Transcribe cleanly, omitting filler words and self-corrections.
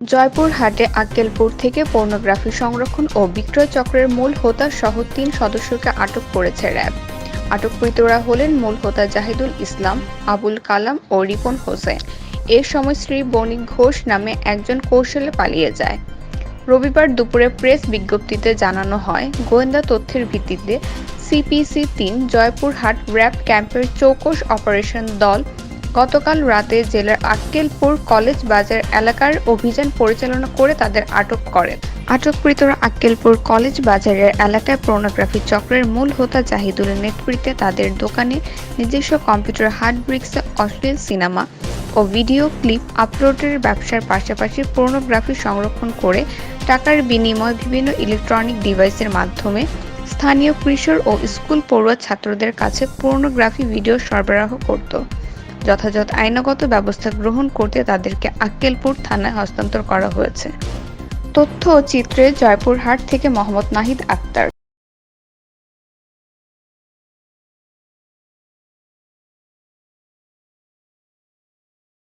জয়পুরহাটে আক্কেলপুর থেকে পর্নোগ্রাফি সংরক্ষণ ও বিক্রয় চক্রের মূল হোতা সহ ৩ সদস্যকে আটক করেছে র্যাব। আটককৃতরা হলেন মূল হোতা জাহিদুল ইসলাম, আবুল কালাম ও রিপন হোসেন। এ সময় স্ত্রী বণিক ঘোষ নামে একজন কৌশলে পালিয়ে যায়। রবিবার দুপুরে প্রেস বিজ্ঞপ্তিতে জানানো হয়, গোয়েন্দা তথ্যের ভিত্তিতে সিপিসি-৩ জয়পুরহাট র্যাব ক্যাম্পের চৌকস অপারেশন দল গতকাল রাতে জেলার আক্কেলপুর কলেজ বাজার এলাকার অভিযান পরিচালনা করে তাদের আটক করেন। আটককৃতরা আক্কেলপুর কলেজ বাজারের এলাকায় পর্নোগ্রাফি চক্রের মূল হোতা জাহিদুলের নেতৃত্বে তাদের দোকানে নিজস্ব কম্পিউটার হার্ড ডিস্কে অশ্লীল সিনেমা ও ভিডিও ক্লিপ আপলোডের ব্যবসার পাশাপাশি পর্নোগ্রাফি সংরক্ষণ করে টাকার বিনিময়ে বিভিন্ন ইলেকট্রনিক ডিভাইসের মাধ্যমে স্থানীয় কিশোর ও স্কুল পড়ুয়া ছাত্রদের কাছে পর্নোগ্রাফি ভিডিও সরবরাহ করত। যথাযথ আইনগত ব্যবস্থা গ্রহণ করতে তাদেরকে আক্কেলপুর থানায় হস্তান্তর করা হয়েছে। তথ্য ও চিত্রে জয়পুরহাট থেকে মোহাম্মদ নাহিদ আক্তার।